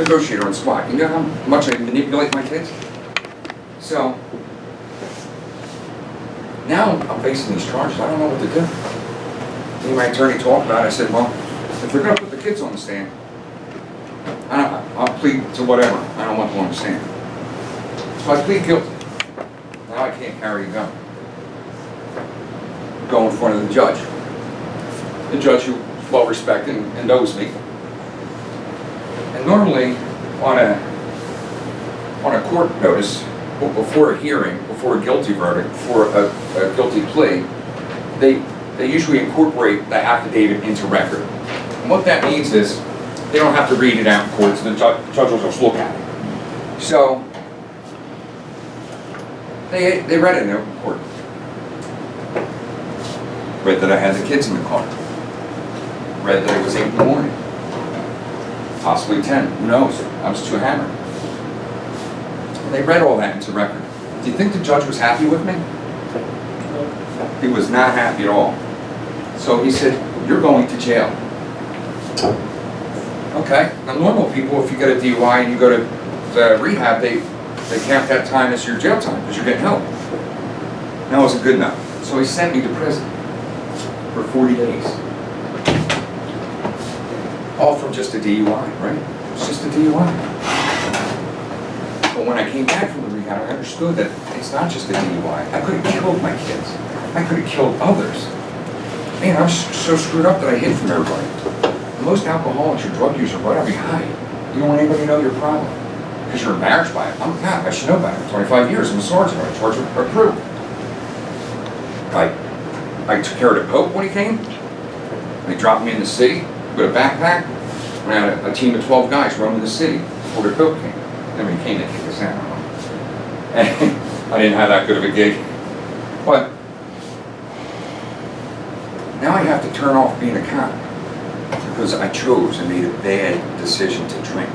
negotiator on the spot. You know how much I manipulate my kids? So, now I'm facing these charges. I don't know what to do. Me and my attorney talked about it. I said, well, if they're going to put the kids on the stand, I'll plead to whatever. I don't want them on the stand. So I plead guilty. Now I can't carry a gun. Go in front of the judge. The judge who is well respected and knows me. And normally on a court notice, before a hearing, before a guilty verdict, before a guilty plea, they usually incorporate the affidavit into record. And what that means is they don't have to read it out in court, so the judge will just look at it. So they read it in open court. Read that I had the kids in the car. Read that it was 8 in the morning. Possibly 10, who knows? I was too hammered. And they read all that into record. Do you think the judge was happy with me? He was not happy at all. So he said, you're going to jail. Okay, now normal people, if you get a DUI and you go to rehab, they count that time as your jail time because you're getting help. That wasn't good enough. So he sent me to prison for 40 days. All from just a DUI, right? It's just a DUI. But when I came back from the rehab, I understood that it's not just a DUI. I could have killed my kids. I could have killed others. Man, I was so screwed up that I hid from everybody. Most alcoholics or drug users, whatever, you hide. You don't want anybody to know your problem because you're embarrassed by it. I'm a cop. I should know better. 25 years. I'm a sergeant. I'm charged with a crew. I took care of the Pope when he came. They dropped me in the city with a backpack. We had a team of 12 guys roaming the city before the Pope came. Then when he came, they kicked us out. And I didn't have that good of a gig. But now I have to turn off being a cop because I chose and made a bad decision to drink.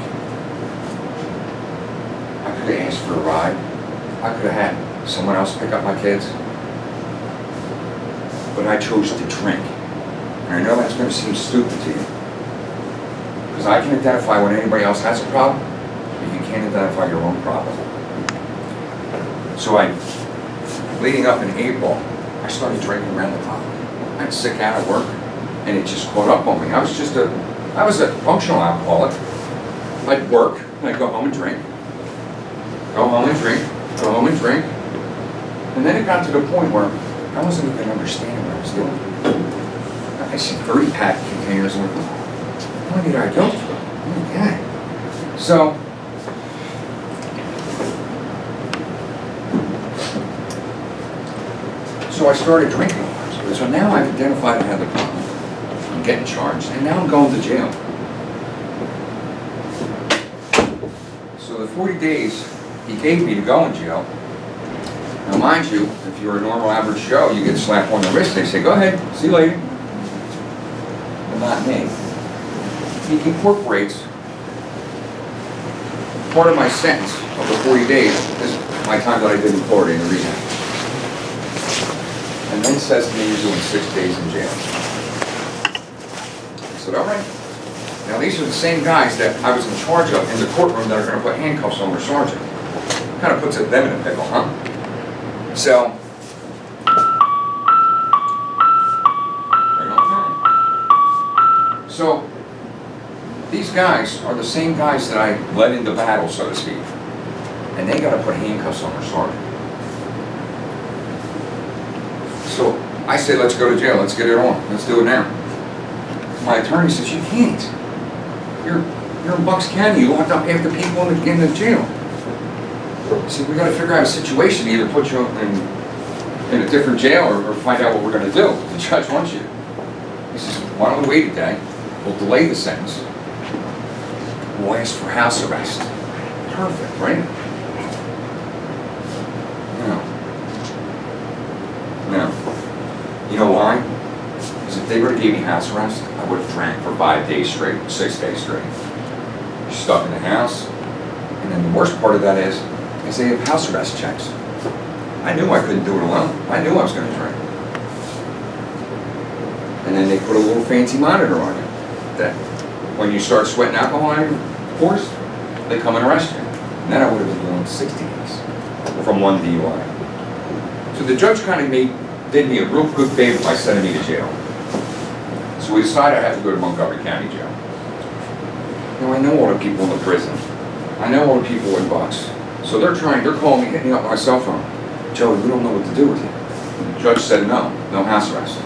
I could have asked for a ride. I could have had someone else pick up my kids. But I chose to drink. And I know that's going to seem stupid to you. Because I can identify when anybody else has a problem, but you can't identify your own problem. So leading up in April, I started drinking around the clock. I was sick out of work, and it just caught up on me. I was a functional alcoholic. I'd work, and I'd go home and drink. Go home and drink, go home and drink. And then it got to the point where I wasn't even understanding what I was doing. I see 30-pack containers and went, how did I go through? Oh my God. So I started drinking. So now I've identified I have the problem. I'm getting charged, and now I'm going to jail. So the 40 days he gave me to go in jail. Now mind you, if you're a normal average Joe, you get slapped on the wrist, they say, go ahead, see you later. But not me. He incorporates part of my sentence of the 40 days is my time that I did in Florida in the rehab. And then says to me, you're doing 6 days in jail. I said, all right. Now these are the same guys that I was in charge of in the courtroom that are going to put handcuffs on their sergeant. Kind of puts them in a pickle, huh? So, right on time. So, these guys are the same guys that I led into battle, so to speak. And they got to put handcuffs on their sergeant. So, I say, let's go to jail, let's get it on, let's do it now. My attorney says, you can't. You're in Bucks County, you locked up half the people in the jail. I said, we got to figure out a situation to either put you in a different jail or find out what we're going to do. The judge wants you. He says, why don't we wait a day? We'll delay the sentence. We'll ask for house arrest. Perfect, right? No. You know why? Because if they would have gave me house arrest, I would have drank for 5 days straight, 6 days straight. You're stuck in the house. And then the worst part of that is they have house arrest checks. I knew I couldn't do it alone. I knew I was going to drink. And then they put a little fancy monitor on you that when you start sweating alcohol on your pores, they come and arrest you. And then I would have been doing 60 days from one DUI. So the judge kind of did me a real good favor by sending me to jail. So we decided I had to go to Montgomery County Jail. Now I know all the people in the prison. I know all the people in Bucks. So they're calling me, hitting me up on my cell phone. Joey, we don't know what to do with you. And the judge said no house arrest.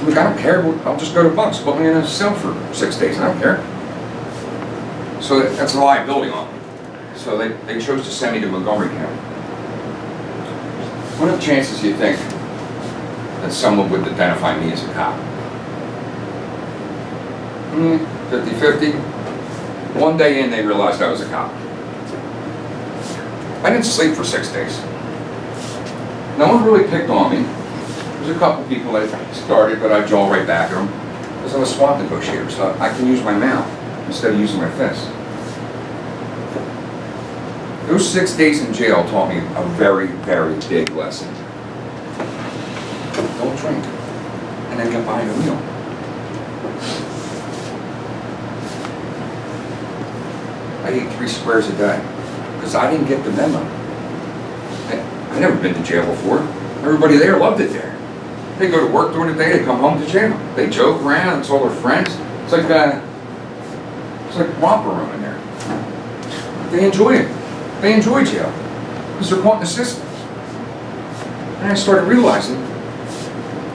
Look, I don't care, I'll just go to Bucks, put me in a cell for 6 days, I don't care. So that's a liability on me. So they chose to send me to Montgomery County. What are the chances you think that someone would identify me as a cop? 50-50. One day in, they realized I was a cop. I didn't sleep for 6 days. No one really picked on me. There's a couple people that started, but I jaw right back at them. Because I'm a SWAT negotiator, so I can use my mouth instead of using my fists. Those 6 days in jail taught me a very, very big lesson. Don't drink, and then get behind the wheel. I ate 3 squares a day, because I didn't get the memo. I'd never been to jail before. Everybody there loved it there. They go to work during the day, they come home to jail. They joke around, it's all their friends. It's like romper room in there. They enjoy it. They enjoy jail, because they're caught in the system. And I started realizing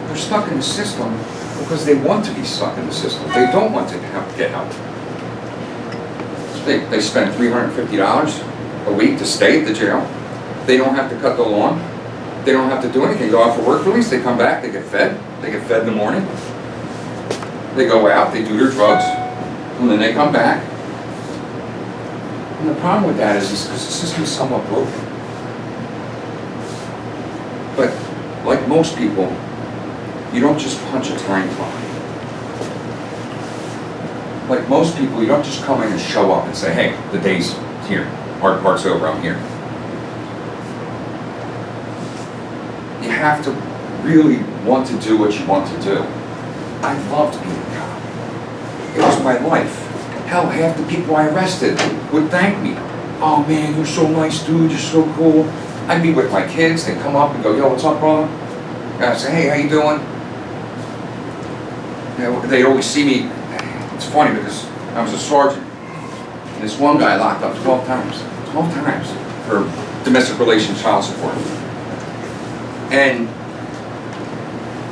they're stuck in the system because they want to be stuck in the system. They don't want to get help. They spend $350 a week to stay at the jail. They don't have to cut the lawn. They don't have to do anything. Go out for work release. They come back. They get fed. They get fed in the morning. They go out. They do their drugs. And then they come back. And the problem with that is because the system's somewhat broken. But like most people, you don't just punch a time clock. Like most people, you don't just come in and show up and say, hey, the day's here. Hard part's over, I'm here. You have to really want to do what you want to do. I loved being a cop. It was my life. Hell, half the people I arrested would thank me. Oh man, you're so nice, dude, you're so cool. I'd be with my kids, they'd come up and go, yo, what's up, brother? And I'd say, hey, how you doing? You know, they'd always see me. It's funny because I was a sergeant. And this one guy locked up 12 times. 12 times for domestic relations child support. And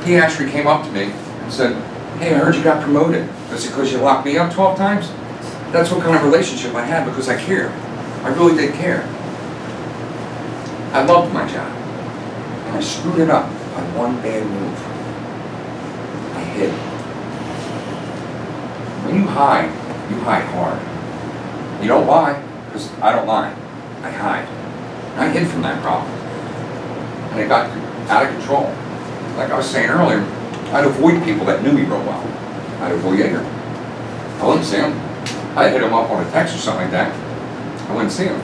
he actually came up to me and said, hey, I heard you got promoted. That's because you locked me up 12 times? That's what kind of relationship I had, because I cared. I really did care. I loved my job. And I screwed it up on one bad move. I hid. When you hide hard. You don't lie, because I don't lie. I hide. And I hid from that problem. And it got out of control. Like I was saying earlier, I'd avoid people that knew me real well. I'd avoid Jaeger. I wouldn't see them. I'd hit them up on a text or something like that. I wouldn't see them.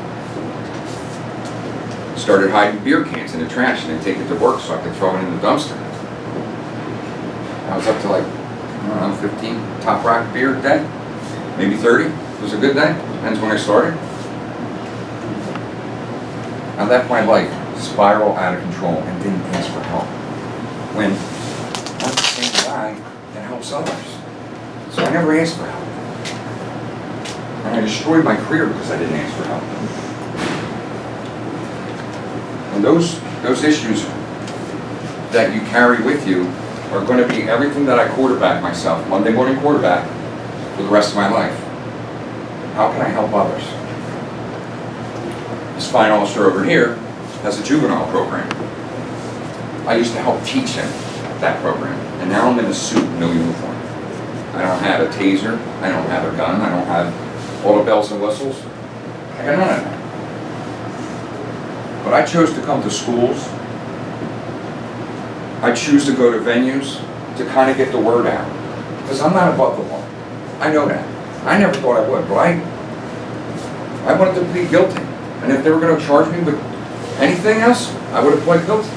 Started hiding beer cans in the trash and then take it to work so I could throw it in the dumpster. I was up to like, I don't know, 15 Top Rock beer a day, maybe 30. It was a good day, depends when I started. I let my life spiral out of control and didn't ask for help. When I'm the same guy that helps others. So I never asked for help. And I destroyed my career because I didn't ask for help. And those issues that you carry with you are going to be everything that I quarterback myself, Monday morning quarterback, for the rest of my life. How can I help others? This fine officer over here has a juvenile program. I used to help teach him that program, and now I'm in a suit, no uniform. I don't have a taser, I don't have a gun, I don't have all the bells and whistles. I got none of that. But I chose to come to schools. I choose to go to venues to kind of get the word out. Because I'm not above the law. I know that. I never thought I would, but I wanted to plead guilty. And if they were going to charge me with anything else, I would have pled guilty.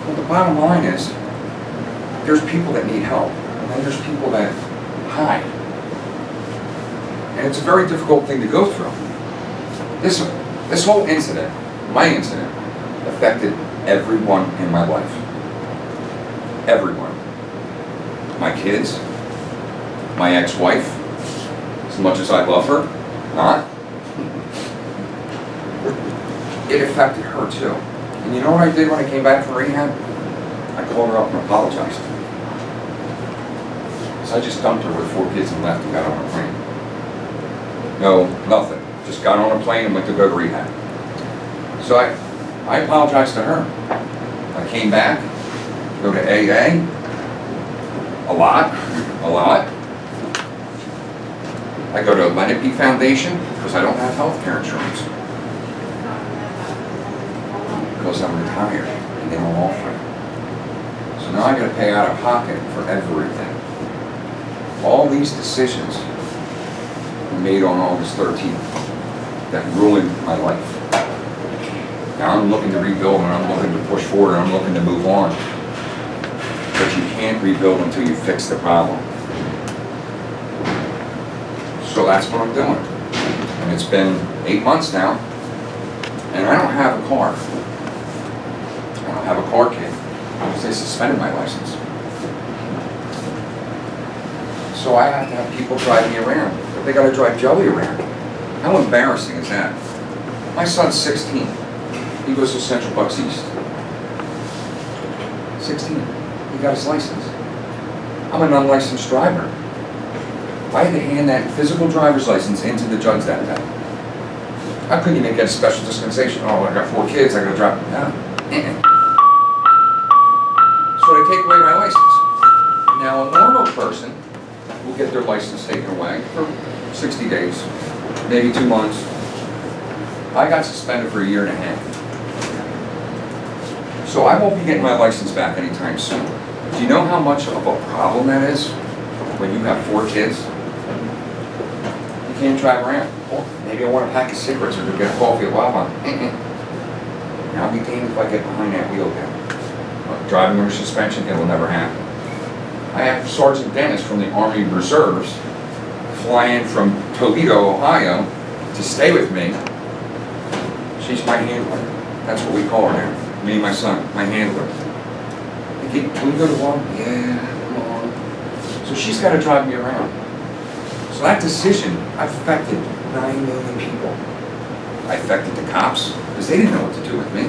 Well, the bottom line is, there's people that need help. And then there's people that hide. And it's a very difficult thing to go through. This whole incident, my incident, affected everyone in my life. Everyone. My kids, my ex-wife, as much as I love her, not. It affected her too. And you know what I did when I came back from rehab? I called her up and apologized. So I just dumped her with 4 kids and left and got on a plane. No, nothing. Just got on a plane and went to go to rehab. So I apologized to her. I came back, go to AA, a lot. I go to Lenape Foundation because I don't have health care insurance. Because I'm retired and they don't offer it. So now I got to pay out of pocket for everything. All these decisions were made on August 13th that ruined my life. Now I'm looking to rebuild and I'm looking to push forward and I'm looking to move on. But you can't rebuild until you fix the problem. So that's what I'm doing. And it's been 8 months now, and I don't have a car. I don't have a car kit because they suspended my license. So I have to have people drive me around, but they got to drive Joey around. How embarrassing is that? My son's 16. He goes to Central Bucks East. 16. He got his license. I'm an unlicensed driver. I had to hand that physical driver's license into the judge that day. How couldn't you make that a special dispensation? Oh, I got 4 kids, I gotta drop them down. So they take away my license. Now a normal person will get their license taken away for 60 days, maybe 2 months. I got suspended for 1.5 years. So I won't be getting my license back anytime soon. Do you know how much of a problem that is when you have 4 kids? You can't drive around. Well, maybe I want a pack of cigarettes or to get a coffee at Wawa. And I'll be damned if I get behind that wheel again. Driving under suspension, it will never happen. I have Sergeant Dennis from the Army Reserves flying from Toledo, Ohio to stay with me. She's my handler. That's what we call her now. Me and my son, my handler. Can we go to Wawa? Yeah, come on. So she's got to drive me around. So that decision affected 9 million people. I affected the cops because they didn't know what to do with me.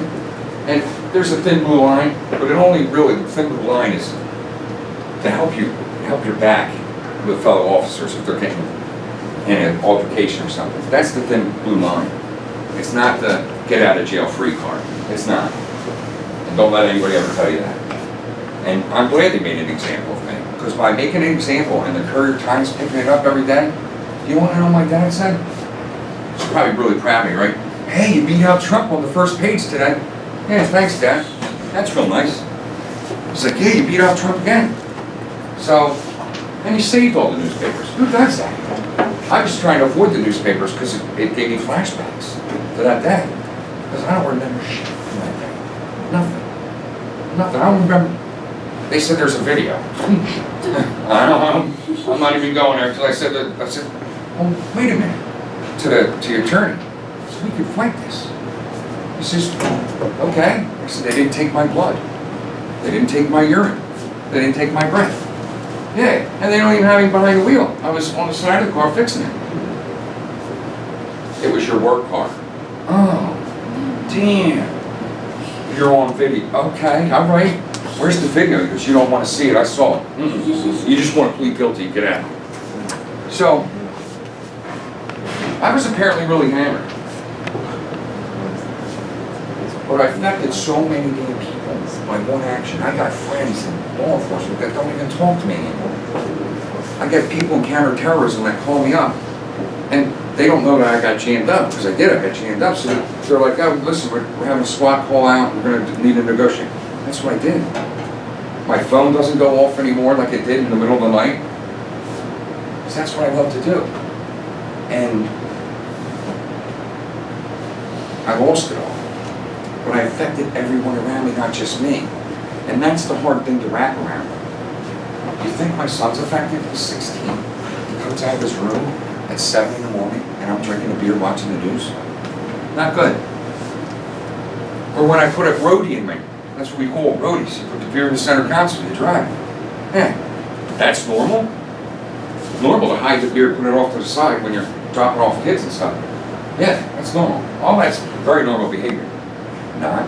And there's a thin blue line, but it only really, the thin blue line is to help your back with fellow officers if they're getting in an altercation or something. That's the thin blue line. It's not the get out of jail free card. It's not. And don't let anybody ever tell you that. And I'm glad they made an example of me, because by making an example and the Courier Times picking it up every day, do you want to know what my dad said? He's probably really proud of me, right? Hey, you beat out Trump on the first page today. Yeah, thanks, Dad. That's real nice. He's like, yeah, you beat out Trump again. So, and he saved all the newspapers. Who does that? I was trying to avoid the newspapers because it gave me flashbacks to that day. Because I don't remember shit from that day. Nothing. I don't remember. They said there's a video. I'm not even going there until I said, oh, wait a minute, to the attorney. So we could fight this. He says, okay. I said, they didn't take my blood. They didn't take my urine. They didn't take my breath. Yeah, and they don't even have me behind the wheel. I was on the side of the car fixing it. It was your work car. Oh, damn. You're on video. Okay, all right. Where's the video? Because you don't want to see it. I saw it. You just want to plead guilty and get out. So, I was apparently really hammered. But I affected so many damn people by one action. I got friends in law enforcement that don't even talk to me anymore. I get people in counterterrorism that call me up. And they don't know that I got jammed up, because I did. I got jammed up. So they're like, oh, listen, we're having a SWAT call out. We're going to need to negotiate. That's what I did. My phone doesn't go off anymore like it did in the middle of the night. Because that's what I love to do. And I lost it all. But I affected everyone around me, not just me. And that's the hard thing to wrap around. You think my son's affected? He's 16. He comes out of his room, at 7 in the morning and I'm drinking a beer watching the news? Not good. Or when I put a roadie in me, that's what we call roadies. You put the beer in the center console, you drive. Yeah, that's normal. Normal to hide the beer, put it off to the side when you're dropping off kids and stuff. Yeah, that's normal. All that's very normal behavior. Not.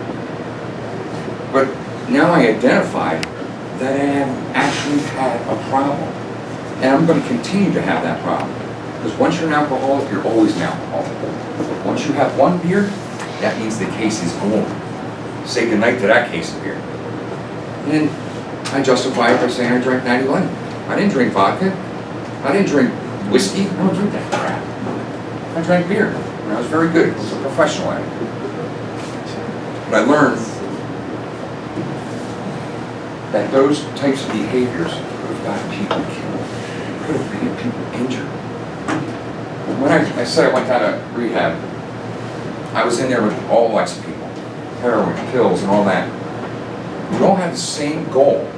But now I identified that I have actually had a problem. And I'm going to continue to have that problem. Because once you're an alcoholic, you're always an alcoholic. Once you have one beer, that means the case is gone. Say goodnight to that case of beer. And I justify it by saying I drank 90 Lemon. I didn't drink vodka. I didn't drink whiskey. I don't drink that crap. I drank beer. And I was very good. I was a professional at it. But I learned that those types of behaviors could have gotten people killed. Could have made people injured. When I said I went out of rehab, I was in there with all types of people. Heroin, pills, and all that. We all had the same goal.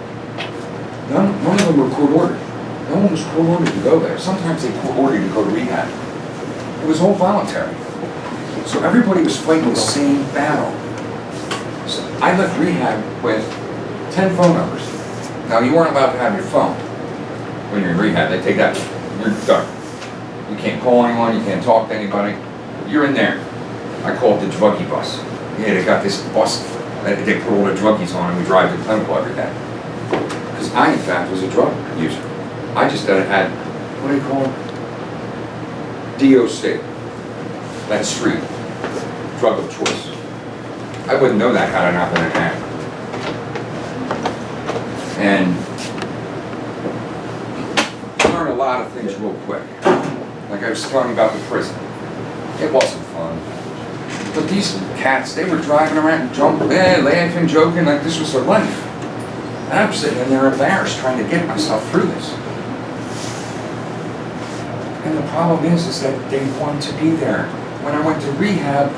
None of them were court-ordered. No one was court-ordered to go there. Sometimes they court-ordered you to go to rehab. It was all voluntary. So everybody was fighting the same battle. So I left rehab with 10 phone numbers. Now, you weren't allowed to have your phone when you're in rehab. They take that. You're done. You can't call anyone. You can't talk to anybody. You're in there. I call it the druggie bus. Yeah, they got this bus that they put all the druggies on and we drive to clinical every day. Because I, in fact, was a drug user. I just had, what do you call it? DOC. That street. Drug of choice. I wouldn't know that had I not been in that. And I learned a lot of things real quick. Like I was talking about the prison. It wasn't fun. But these cats, they were driving around and jumping, laughing, joking, like this was their life. And I'm sitting in there embarrassed trying to get myself through this. And the problem is that they want to be there. When I went to rehab,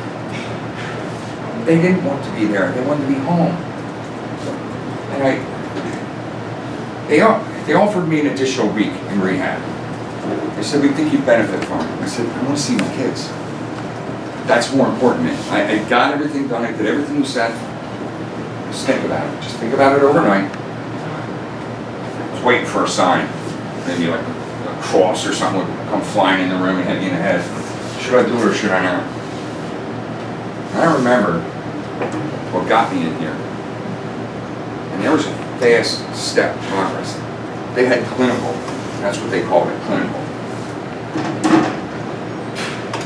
they didn't want to be there. They wanted to be home. And they offered me an additional week in rehab. They said, we think you'd benefit from it. I said, I want to see my kids. That's more important to me. I got everything done. I did everything you said. Just think about it. Just think about it overnight. I was waiting for a sign. Maybe like a cross or something would come flying in the room and hit me in the head. Should I do it or should I not? And I remember what got me in here. And there was a fast step progress. They had clinical. That's what they called it, clinical.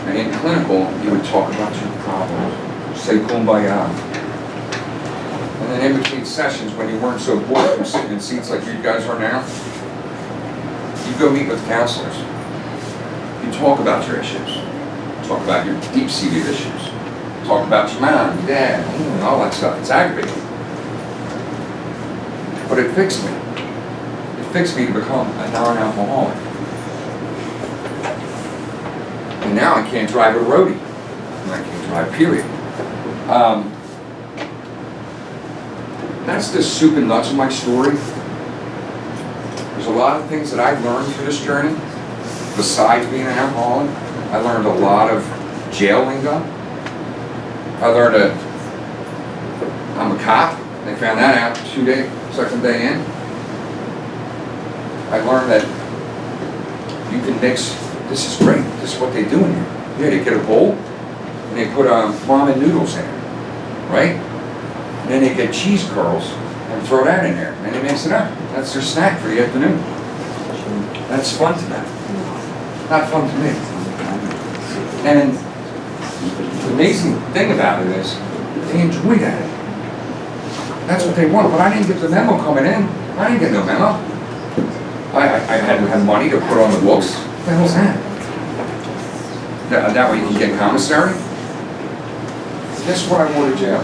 And in clinical, you would talk about your problems, say kumbaya. And then in between sessions, when you weren't so bored from sitting in seats like you guys are now, you go meet with counselors. You talk about your issues. Talk about your deep-seated issues. Talk about your mom, your dad, and all that stuff. It's aggravating. But it fixed me. It fixed me to become a non-alcoholic. And now I can't drive a roadie. And I can't drive, period. That's the soup and nuts of my story. There's a lot of things that I've learned through this journey. Besides being an alcoholic, I learned a lot of jail lingo. I learned I'm a cop. They found that out second day in. I learned that you can mix. This is great. This is what they do in here. Yeah, they get a bowl and they put ramen noodles in it, right? And then they get cheese curls and throw that in there, and they mix it up. That's their snack for the afternoon. That's fun to them. Not fun to me. And the amazing thing about it is they enjoy that. That's what they want. But I didn't get the memo coming in. I didn't get no memo. I had to have money to put on the books. What the hell's that? That way you can get commissary? Guess what I wore to jail?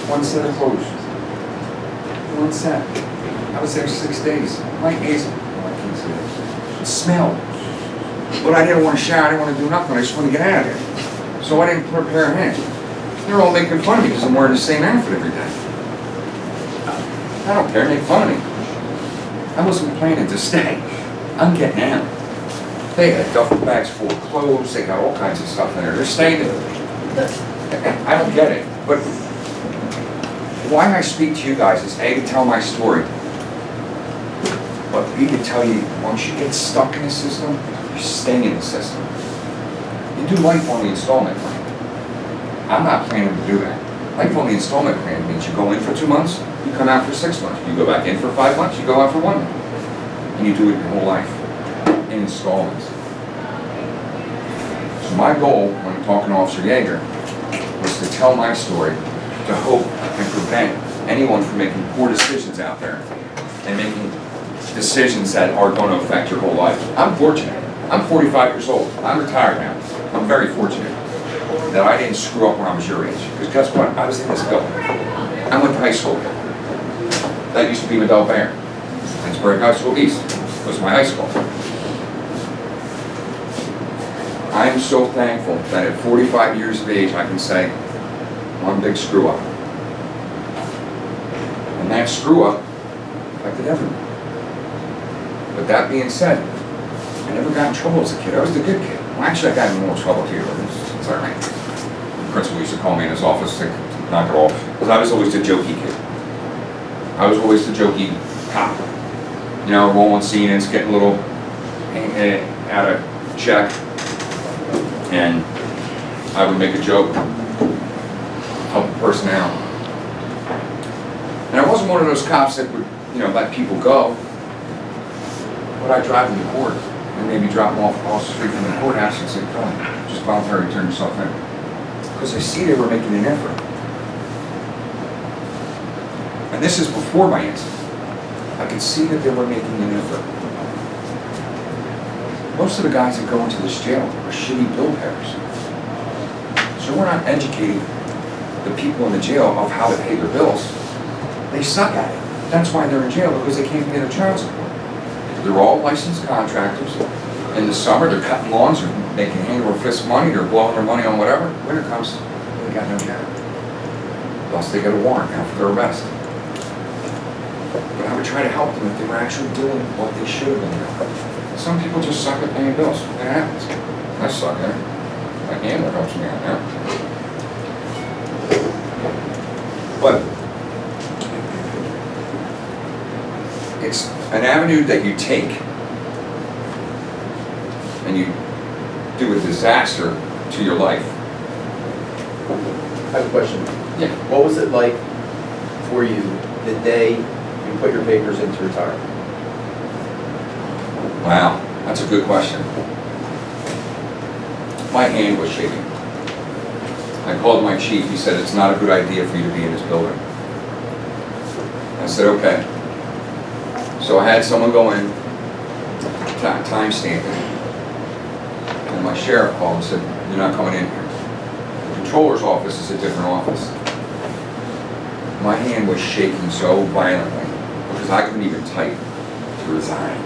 One set of clothes. One set. I was there 6 days. My hazel. It smelled. But I didn't want to shower. I didn't want to do nothing. I just wanted to get out of there. So I didn't put a pair of hands. They're all making fun of me because I'm wearing the same outfit every day. I don't care. Make fun of me. I wasn't planning to stay. I'm getting out. They had duffel bags full of clothes, they got all kinds of stuff in there. They're staying in. I don't get it, but why I speak to you guys is A, to tell my story, but B, to tell you, once you get stuck in the system, you stay in the system. You do life on the installment plan. I'm not planning to do that. Life on the installment plan means you go in for 2 months, you come out for 6 months. You go back in for 5 months, you go out for 1 month. And you do it your whole life in installments. So my goal when I'm talking to Officer Yeager was to tell my story to hope and prevent anyone from making poor decisions out there and making decisions that are going to affect your whole life. I'm fortunate. I'm 45 years old. I'm retired now. I'm very fortunate that I didn't screw up when I was your age. Because guess what? I was in this building. I went to high school. That used to be Medell Baird. Pittsburgh High School East was my high school. I'm so thankful that at 45 years of age I can say one big screw up. And that screw up affected everyone. But that being said, I never got in trouble as a kid. I was the good kid. Well, actually, I got in more trouble here. It's all right. The principal used to call me in his office to knock it off. Because I was always the jokey kid. I was always the jokey cop. You know, rolling scenes, getting a little out of check. And I would make a joke, help the person out. And I wasn't one of those cops that would, let people go. But I'd drive them to court and maybe drop them off across the street from the courthouse and say, come on, just voluntarily turn yourself in. Because I see they were making an effort. And this is before my incident. I could see that they were making an effort. Most of the guys that go into this jail are shitty bill payers. So we're not educating the people in the jail of how to pay their bills. They suck at it. That's why they're in jail, because they can't pay their child support. They're all licensed contractors. In the summer, they're cutting lawns, or making hand over fist money, they're blowing their money on whatever. Winter comes, they got no job. Plus, they get a warrant now for their arrest. But I would try to help them if they were actually doing what they should have been doing. Some people just suck at paying bills. It happens. I suck at it. My handler helps me out now. But it's an avenue that you take and you do a disaster to your life. I have a question. Yeah. What was it like for you the day you put your papers in to retire? Wow, that's a good question. My hand was shaking. I called my chief. He said, it's not a good idea for you to be in this building. I said, okay. So I had someone go in, time stamp it. And my sheriff called and said, you're not coming in here. The controller's office is a different office. My hand was shaking so violently because I couldn't even type to resign.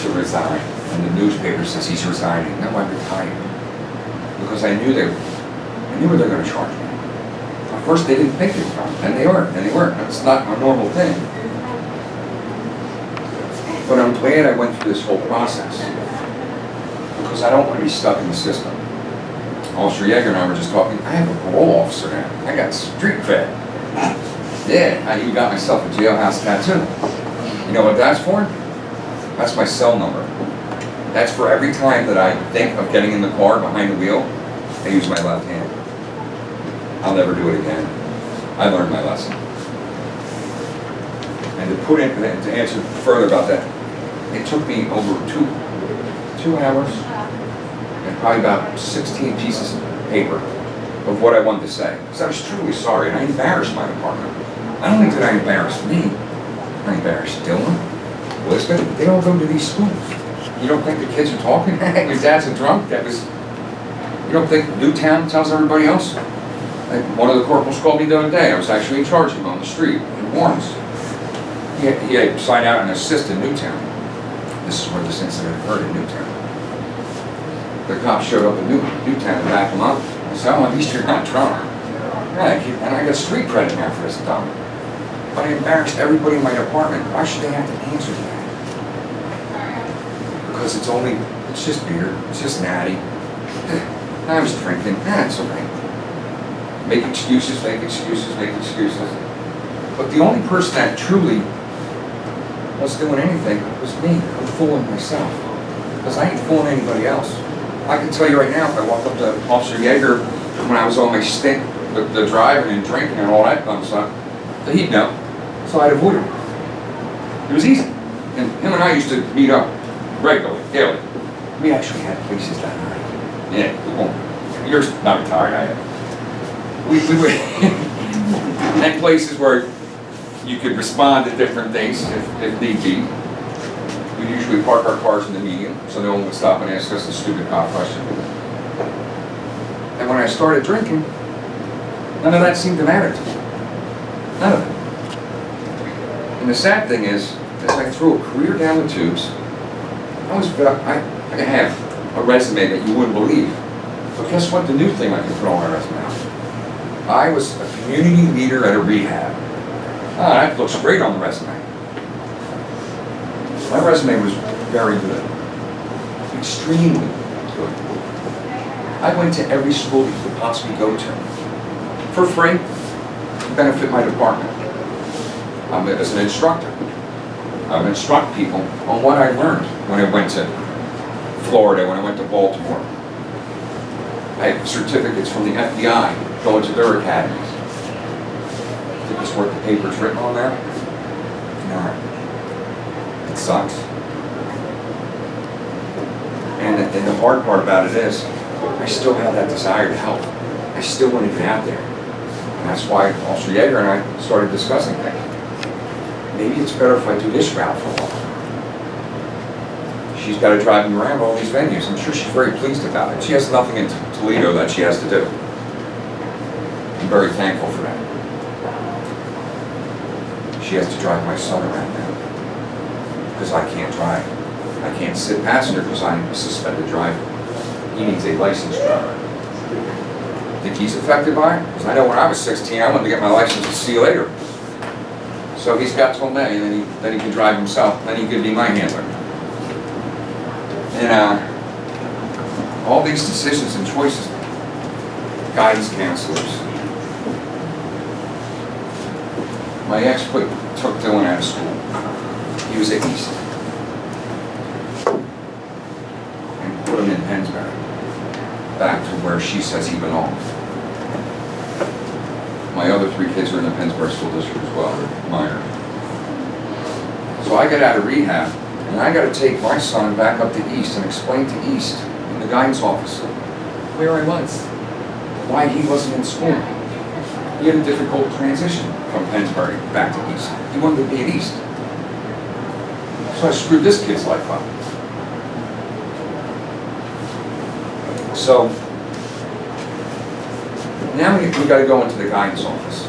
And the newspaper says he's resigning. No, I'm retired. Because I knew what they were going to charge me. At first they didn't think they were going to, and they weren't. That's not a normal thing. But I'm glad I went through this whole process. Because I don't want to be stuck in the system. Officer Yeager and I were just talking, I have a parole officer now. I got street cred. Yeah, I even got myself a jailhouse tattoo. You know what that's for? That's my cell number. That's for every time that I think of getting in the car behind the wheel, I use my left hand. I'll never do it again. I learned my lesson. And to answer further about that, it took me over two hours and probably about 16 pieces of paper of what I wanted to say. Because I was truly sorry, and I embarrassed my department. I don't think that I embarrassed me. I embarrassed Dylan. Lisbon, they all go to these schools. You don't think the kids are talking? Your dad's a drunk? You don't think Newtown tells everybody else? Like one of the corporals called me the other day. I was actually in charge of him on the street in Warrens. He had signed out an assist in Newtown. This is where this incident occurred in Newtown. The cops showed up in Newtown to back him up. I said, oh, at least you're not drunk. Yeah, and I got street credit now for this dumb. But I embarrassed everybody in my department. Why should they have to answer to that? Because because it's just beer, it's just natty. I was drinking, it's all right. Make excuses, make excuses, make excuses. But the only person that truly was doing anything was me. I'm fooling myself. Because I ain't fooling anybody else. I can tell you right now, if I walk up to Officer Yeager when I was on my stint with the driving and drinking and all that kind of stuff, that he'd know. So I'd avoid him. It was easy. And him and I used to meet up regularly, daily. We actually had places that night. Yeah, well, you're not retired, I am. We would and places where you could respond to different things if need be. We usually park our cars in the median, so no one would stop and ask us a stupid cop question. And when I started drinking, none of that seemed to matter to me. None of it. And the sad thing is, as I threw a career down the tubes, I have a resume that you wouldn't believe. But guess what? The new thing I can put on my resume. I was a community leader at a rehab. That looks great on the resume. My resume was very good. Extremely good. I went to every school you could possibly go to. For free, to benefit my department. As an instructor. I would instruct people on what I learned when I went to Florida, when I went to Baltimore. I have certificates from the FBI going to their academies. Think it's worth the paper it's written on there? No. It sucks. And the hard part about it is, I still have that desire to help. I still want to get out there. And that's why Officer Yeager and I started discussing things. Maybe it's better if I do this route for a while. She's got to drive me around all these venues. I'm sure she's very pleased about it. She has nothing in Toledo that she has to do. I'm very thankful for that. She has to drive my son around now. Because I can't drive. I can't sit passenger because I'm a suspended driver. He needs a licensed driver. Think he's affected by it? Because I know when I was 16, I wanted to get my license and see you later. So he's got till May, and then he can drive himself. Then he could be my handler. And all these decisions and choices, guidance counselors. My ex took Dylan out of school. He was at East. And put him in Pennsbury, back to where she says he belonged. My other 3 kids are in the Pennsbury School District as well, minor. So I got out of rehab, and I got to take my son back up to East and explain to East in the guidance office where I was, why he wasn't in school. He had a difficult transition from Pennsbury back to East. He wanted to be at East. So I screwed this kid's life up. So now we got to go into the guidance office.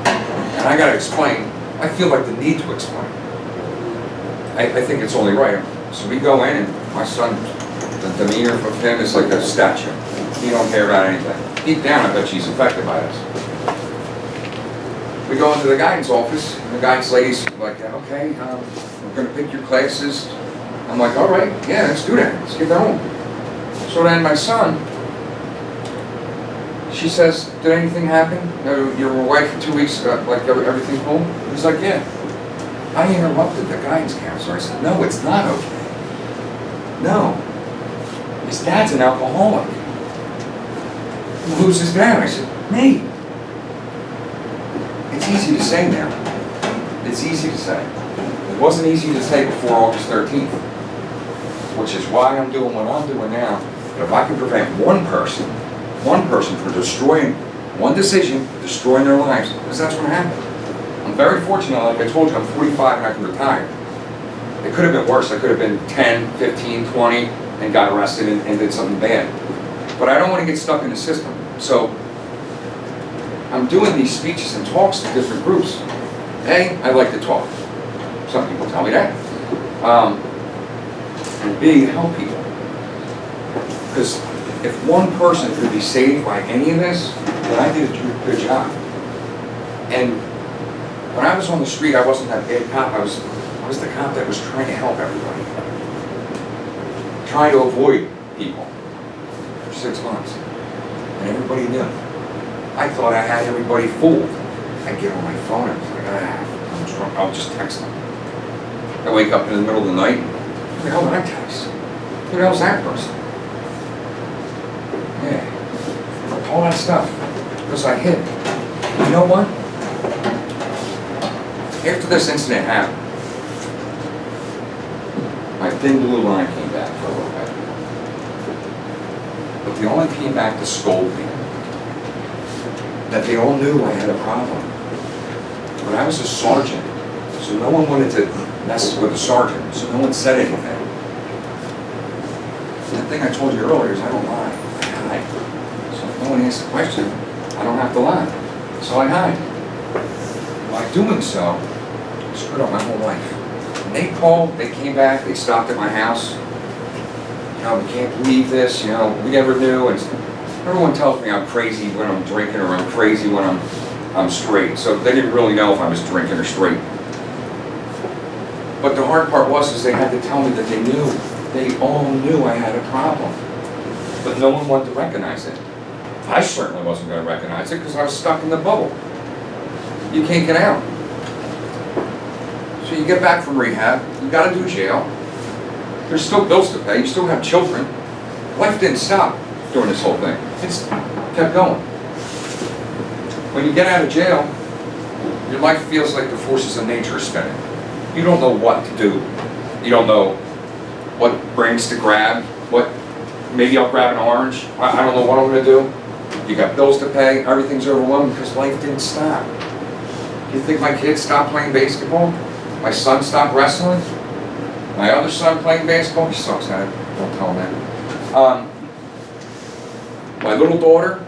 And I got to explain. I feel like the need to explain. I think it's only right. So we go in, and my son, the demeanor of him is like a statue. He don't care about anything. Deep down, I bet she's affected by this. We go into the guidance office, and the guidance lady's like, okay, we're going to pick your classes. I'm like, all right, yeah, let's do that. Let's get going. So then my son, she says, did anything happen? You were away for 2 weeks, like everything cool? He's like, yeah. I interrupted the guidance counselor. I said, no, it's not okay. No. His dad's an alcoholic. Who's his dad? I said, me. It's easy to say now. It's easy to say. It wasn't easy to say before August 13th, which is why I'm doing what I'm doing now. But if I can prevent one person from destroying one decision, destroying their lives, because that's what happened. I'm very fortunate, like I told you, I'm 45 and I can retire. It could have been worse. I could have been 10, 15, 20, and got arrested and did something bad. But I don't want to get stuck in the system. So I'm doing these speeches and talks to different groups. A, I like to talk. Some people tell me that. And B, help people. Because if one person could be saved by any of this, then I did a good job. And when I was on the street, I wasn't that bad cop. I was the cop that was trying to help everybody. trying to avoid people for 6 months. And everybody knew. I thought I had everybody fooled. I get on my phone and I'm like, I'm drunk. I'll just text them. I wake up in the middle of the night. Who the hell did I text? Who the hell's that person? Yeah. All that stuff. Because I hid. You know what? After this incident happened, my thin blue line came back for a little bit. But they only came back to scold me. That they all knew I had a problem. But I was a sergeant, so no one wanted to mess with a sergeant, so no one said anything. The thing I told you earlier is I don't lie, I hide. So if no one asks a question, I don't have to lie. So I hide. By doing so, I screwed up my whole life. When they called, they came back, they stopped at my house. You know, we can't believe this, you know, we never knew. And everyone tells me I'm crazy when I'm drinking or I'm crazy when I'm straight. So they didn't really know if I was drinking or straight. But the hard part was is they had to tell me that they knew. They all knew I had a problem. But no one wanted to recognize it. I certainly wasn't going to recognize it because I was stuck in the bubble. You can't get out. So you get back from rehab, you got to do jail. There's still bills to pay, you still have children. Life didn't stop during this whole thing. It's kept going. When you get out of jail, your life feels like the forces of nature are spinning. You don't know what to do. You don't know what brings to grab, maybe I'll grab an orange. I don't know what I'm going to do. You got bills to pay, everything's overwhelming because life didn't stop. You think my kids stopped playing basketball? My son stopped wrestling? My other son playing basketball? He sucks at it. Don't tell him that. My little daughter,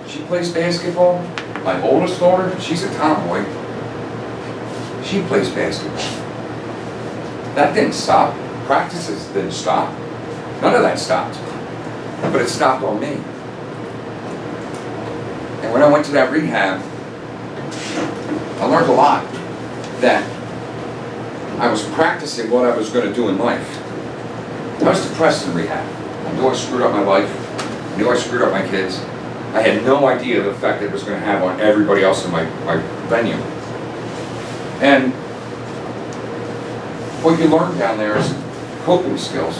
she plays basketball. My oldest daughter, she's a tomboy. She plays basketball. That didn't stop. Practices didn't stop. None of that stopped. But it stopped on me. And when I went to that rehab, I learned a lot. That I was practicing what I was going to do in life. I was depressed in rehab. I knew I screwed up my life. I knew I screwed up my kids. I had no idea the effect it was going to have on everybody else in my venue. And what you learn down there is coping skills.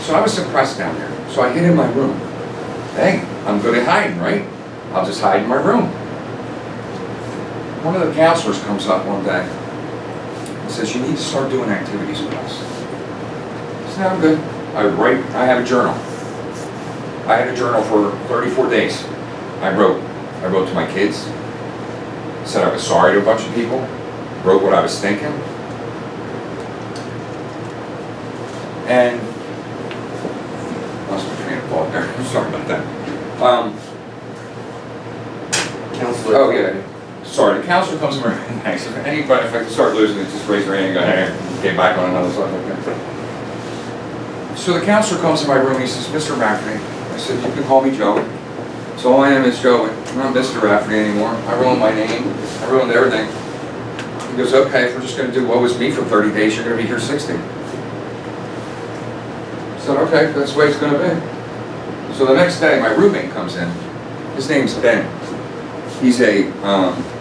So I was depressed down there. So I hid in my room. Hey, I'm good at hiding, right? I'll just hide in my room. One of the counselors comes up one day and says, you need to start doing activities with us. I said, no, I'm good. I have a journal. I had a journal for 34 days. I wrote to my kids, said I was sorry to a bunch of people, wrote what I was thinking. And, lost my train of thought there, sorry about that. Counselor. Oh yeah, sorry, the counselor comes in my room. Thanks. If anybody, if I can start losing it, just raise your hand and go, hey, get back on another side. Okay. So the counselor comes in my room and he says, Mr. Rafferty. I said, you can call me Joey. So all I am is Joey. I'm not Mr. Rafferty anymore. I ruined my name. I ruined everything. He goes, okay, if we're just going to do what was me for 30 days, you're going to be here 60. I said, okay, that's the way it's going to be. So the next day, my roommate comes in. His name's Ben. He's a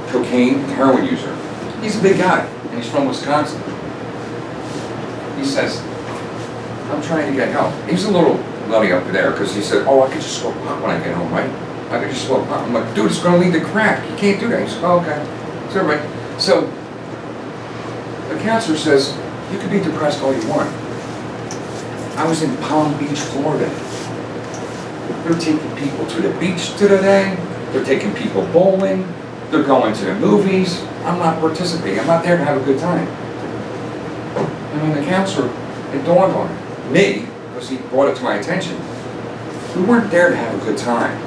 cocaine and heroin user. He's a big guy, and he's from Wisconsin. He says, I'm trying to get help. He's a little nutty up there because he said, oh, I could just smoke pot when I get home, right? I could just smoke pot. I'm like, dude, it's going to lead to crack. You can't do that. He said, oh, okay. It's all right. So the counselor says, you can be depressed all you want. I was in Palm Beach, Florida. They're taking people to the beach today. They're taking people bowling. They're going to the movies. I'm not participating. I'm not there to have a good time. And when the counselor, it dawned on me, because he brought it to my attention, we weren't there to have a good time.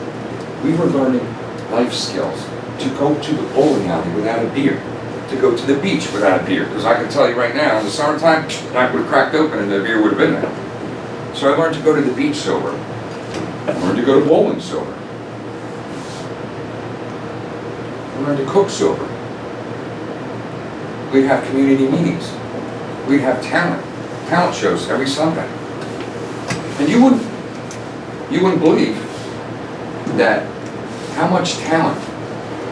We were learning life skills. To go to the bowling alley without a beer. To go to the beach without a beer. Because I can tell you right now, in the summertime, I would have cracked open and the beer would have been there. So I learned to go to the beach sober. I learned to go to bowling sober. I learned to cook sober. We'd have community meetings. We'd have talent shows every Sunday. And you wouldn't believe that how much talent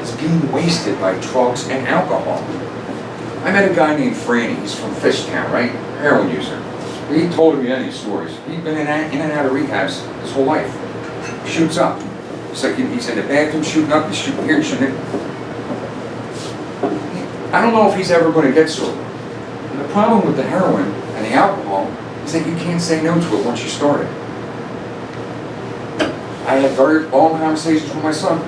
is being wasted by drugs and alcohol. I met a guy named Franny, he's from Fishtown, right? Heroin user. He told me any stories. He'd been in and out of rehabs his whole life. Shoots up. It's like he's in the bathroom shooting up, he's shooting here, shooting there. I don't know if he's ever going to get sober. And the problem with the heroin and the alcohol is that you can't say no to it once you start it. I had very long conversations with my son.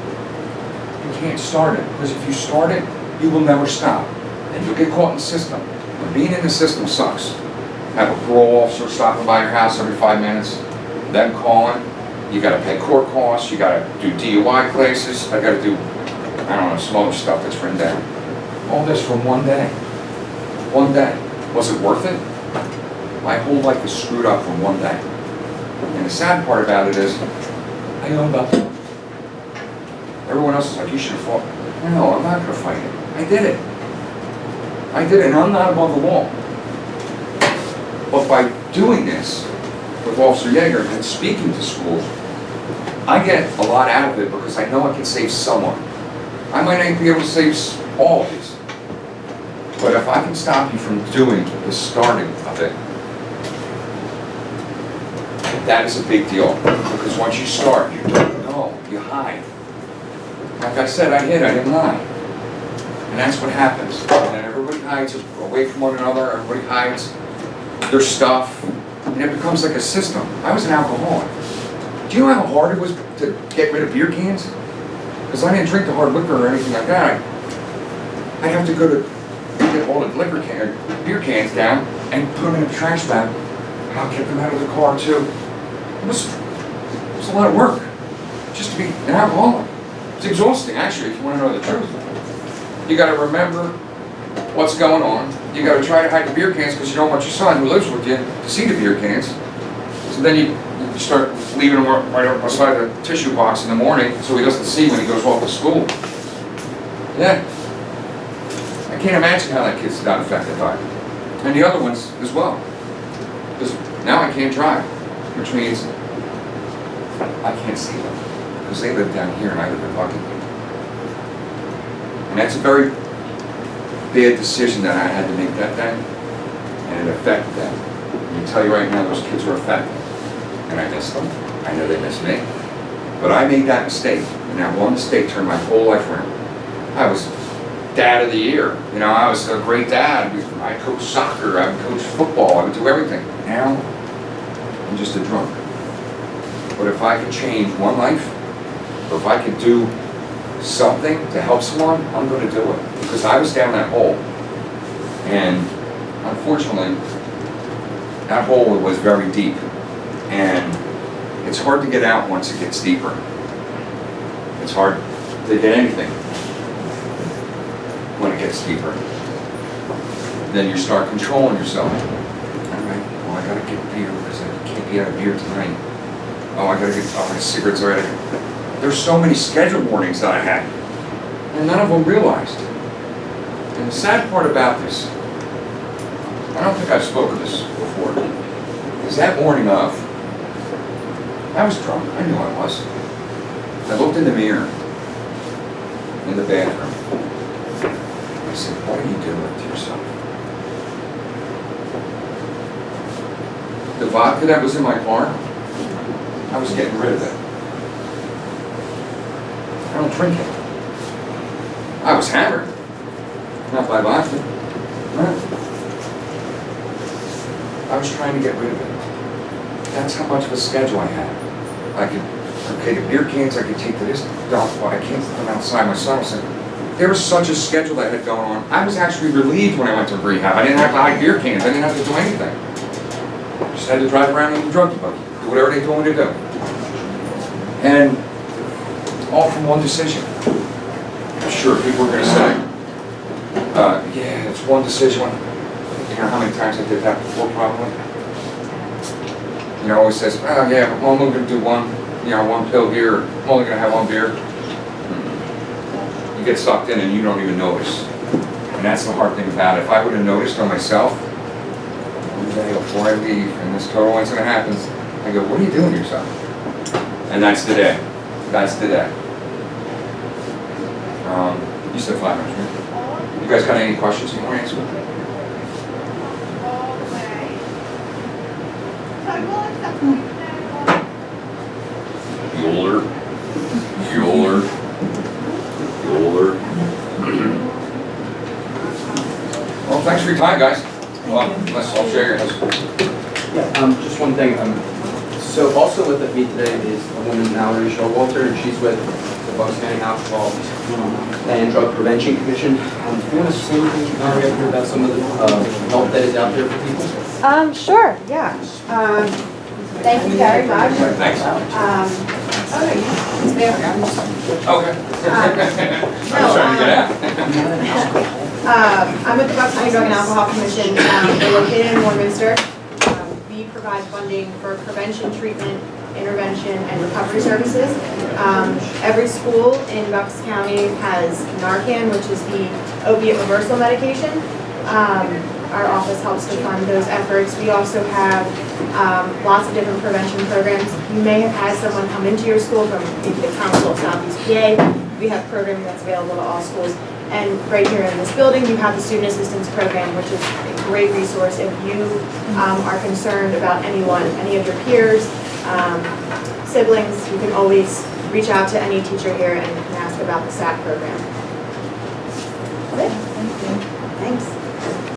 You can't start it, because if you start it, you will never stop. And you'll get caught in the system. And being in the system sucks. Have a parole officer stopping by your house every 5 minutes, them calling, you gotta pay court costs, you gotta do DUI classes, I gotta do, I don't know, some other stuff that's written down. All this from one day. One day. Was it worth it? My whole life is screwed up from one day. And the sad part about it is, I know nothing. Everyone else is like, you should have fought. No, I'm not gonna fight it. I did it. I did it, and I'm not above the law. But by doing this with Officer Yeager and speaking to schools, I get a lot out of it because I know I can save someone. I might not be able to save all of these. But if I can stop you from doing the starting of it, that is a big deal. Because once you start, you don't know, you hide. Like I said, I hid, I didn't lie. And that's what happens. And then everybody hides away from one another, everybody hides their stuff, and it becomes like a system. I was an alcoholic. Do you know how hard it was to get rid of beer cans? Because I didn't drink the hard liquor or anything like that. I'd have to go to get all the beer cans down and put them in a trash bag. I'll get them out of the car too. It was a lot of work just to be an alcoholic. It's exhausting, actually, if you want to know the truth. You got to remember what's going on. You got to try to hide the beer cans because you don't want your son who lives with you to see the beer cans. So then you start leaving them right up beside the tissue box in the morning so he doesn't see when he goes off to school. Yeah. I can't imagine how that kid's got affected by it. And the other ones as well. Because now I can't drive, which means I can't see them. Because they live down here and I live in Buckingham. And that's a very bad decision that I had to make that day, and it affected them. I can tell you right now, those kids were affected, and I miss them. I know they miss me. But I made that mistake, and that one mistake turned my whole life around. I was dad of the year. You know, I was a great dad. I coached soccer, I would coach football, I would do everything. Now, I'm just a drunk. But if I could change one life, or if I could do something to help someone, I'm going to do it. Because I was down that hole. And unfortunately, that hole was very deep. And it's hard to get out once it gets deeper. It's hard to get anything when it gets deeper. Then you start controlling yourself. All right, well, I got to get beer because I can't be out of beer tonight. Oh, I got to get my cigarettes already. There's so many scheduled mornings that I had, and none of them realized. And the sad part about this, I don't think I've spoken this before, is that morning of, I was drunk, I knew I was. I looked in the mirror, in the bathroom. I said, what are you doing to yourself? The vodka that was in my car, I was getting rid of it. I don't drink it. I was hammered. Not by vodka. I was trying to get rid of it. That's how much of a schedule I had. I could, okay, the beer cans I could take to this dump, but I can't put them outside myself. So there was such a schedule that had going on. I was actually relieved when I went to rehab. I didn't have to hide beer cans. I didn't have to do anything. I just had to drive around in the drug buggy, do whatever they told me to do. And all from one decision. I'm sure people are going to say, yeah, it's one decision. You know how many times I did that before, probably? You know, always says, oh yeah, I'm only going to do one pill here, I'm only going to have one beer. You get sucked in and you don't even notice. And that's the hard thing about it. If I would have noticed on myself, one day before I leave and this total incident happens, I go, what are you doing to yourself? And that's the day. That's the day. You said 5 minutes, right? You guys got any questions you want to answer? Bueller. Well, thanks for your time, guys. Well, unless I'll share your house. Yeah, just one thing, so also with me today is a woman, Mallory Showalter, and she's with the Bucks County Alcohol and Drug Prevention Commission. Do you want to say anything, Mallory, up here about some of the help that is out there for people? Sure, yeah. Thank you very much. Thanks. It's there. Okay. I was trying to get out. I'm with the Bucks County Drug and Alcohol Commission. We're located in Warminster. We provide funding for prevention, treatment, intervention, and recovery services. Every school in Bucks County has Narcan, which is the opiate reversal medication. Our office helps to fund those efforts. We also have lots of different prevention programs. You may have had someone come into your school from maybe the Council of Southeast PA. We have programming that's available to all schools. And right here in this building, you have the Student Assistance Program, which is a great resource if you are concerned about anyone, any of your peers, siblings. You can always reach out to any teacher here and ask about the SAT program. That's it. Thanks.